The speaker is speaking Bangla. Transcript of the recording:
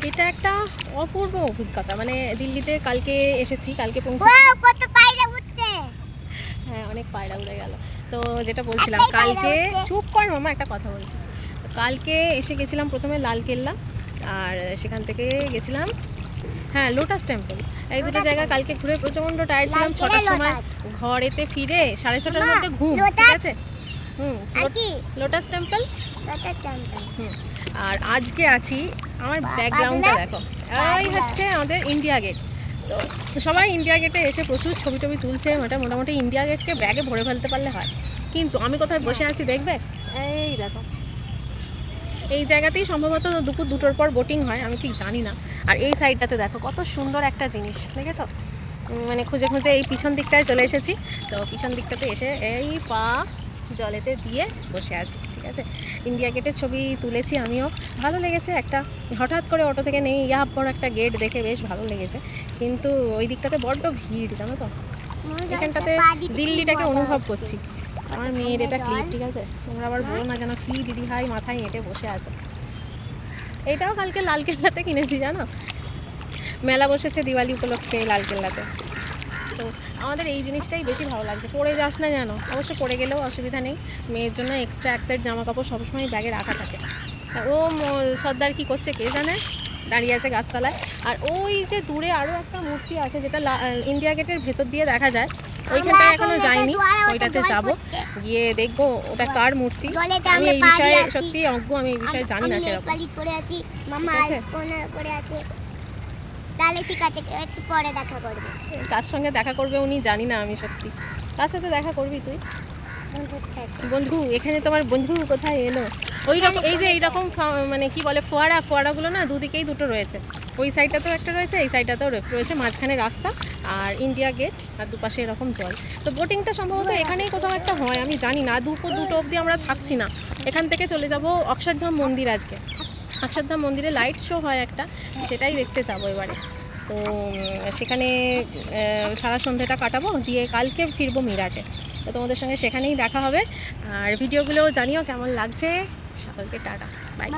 এটা একটা অপূর্ব অভিজ্ঞতা। মানে দিল্লিতে কালকে এসেছি, কালকে পৌঁছেছি। কত পায়রা উঠছে। হ্যাঁ, অনেক পায়রা উড়ে গেল। তো যেটা বলছিলাম, কালকে চুপ কর মামা, একটা কথা বলছি। তো কালকে এসে গেছিলাম প্রথমে লালকেল্লা, আর সেখান থেকে গেছিলাম হ্যাঁ লোটাস টেম্পল। এই দুটো জায়গা কালকে ঘুরে প্রচণ্ড টায়ার্ড ছিলাম। 6টার সময় ঘরেতে ফিরে 6:30টার মধ্যে ঘুম। ঠিক আছে। Lotus temple. আর আজকে আছি, আমার ব্যাকগ্রাউন্ডটা দেখো, এই হচ্ছে আমাদের ইন্ডিয়া গেট। তো সবাই ইন্ডিয়া গেটে এসে প্রচুর ছবি টবি তুলছে। মোটামুটি ইন্ডিয়া গেটকে ব্যাগে ভরে ফেলতে পারলে হয়। কিন্তু আমি কোথায় বসে আছি দেখবে, এই দেখো, এই জায়গাতেই সম্ভবত দুপুর 2টোর পর বোটিং হয়, আমি ঠিক জানি না। আর এই সাইডটাতে দেখো কত সুন্দর একটা জিনিস দেখেছো। মানে খুঁজে খুঁজে এই পিছন দিকটায় চলে এসেছি। তো পিছন দিকটাতে এসে এই পা জলেতে দিয়ে বসে আছি। ঠিক আছে, ইন্ডিয়া গেটের ছবি তুলেছি আমিও, ভালো লেগেছে। একটা হঠাৎ করে অটো থেকে নেই ইয়াপ বড় একটা গেট দেখে বেশ ভালো লেগেছে। কিন্তু ওই দিকটাতে বড্ড ভিড়, জানো তো। এখানটাতে দিল্লিটাকে অনুভব করছি। আমার মেয়ের এটা ক্লিপ। ঠিক আছে, তোমরা আবার বলো না যেন কি দিদি ভাই মাথায় হেঁটে বসে আছো। এটাও কালকে লালকেল্লাতে কিনেছি, জানো। মেলা বসেছে দিওয়ালি উপলক্ষে লালকেল্লাতে। তো আমাদের এই জিনিসটাই বেশি ভালো লাগছে। পরে যাস না যেন, অবশ্য পরে গেলেও অসুবিধা নেই। মেয়ের জন্য এক্সট্রা এক সেট জামা কাপড় সবসময় ব্যাগে রাখা থাকে। ও সর্দার কী করছে কে জানে, দাঁড়িয়ে আছে গাছতলায়। আর ওই যে দূরে আরও একটা মূর্তি আছে যেটা ইন্ডিয়া গেটের ভেতর দিয়ে দেখা যায়, ওইখানটায় এখনো যাইনি, ওইটাতে যাব, গিয়ে দেখবো ওটা কার মূর্তি। আমি এই বিষয়ে সত্যি অজ্ঞ, আমি এই বিষয়ে জানি না সেরকম। তাহলে ঠিক আছে, একটু পরে দেখা করবে। কার সঙ্গে দেখা করবে উনি জানি না আমি সত্যি। কার সাথে দেখা করবি তুই? বন্ধু। এখানে তোমার বন্ধু কোথায় এলো? ওই রকম এই যে এইরকম মানে কি বলে ফোয়ারাগুলো না দুদিকেই দুটো রয়েছে। ওই সাইডটাতেও একটা রয়েছে, এই সাইডটাতেও রয়েছে, মাঝখানে রাস্তা আর ইন্ডিয়া গেট, আর দুপাশে এরকম জল। তো বোটিংটা সম্ভবত এখানেই কোথাও একটা হয়, আমি জানি না। দুপুর 2টো অবধি আমরা থাকছি না, এখান থেকে চলে যাব অক্ষরধাম মন্দির। আজকে অক্ষরধাম মন্দিরে লাইট শো হয় একটা, সেটাই দেখতে যাবো এবারে। তো সেখানে সারা সন্ধ্যেটা কাটাবো, দিয়ে কালকে ফিরবো মিরাটে। তো তোমাদের সঙ্গে সেখানেই দেখা হবে। আর ভিডিওগুলো জানিও কেমন লাগছে। সকলকে টাটা, বাই।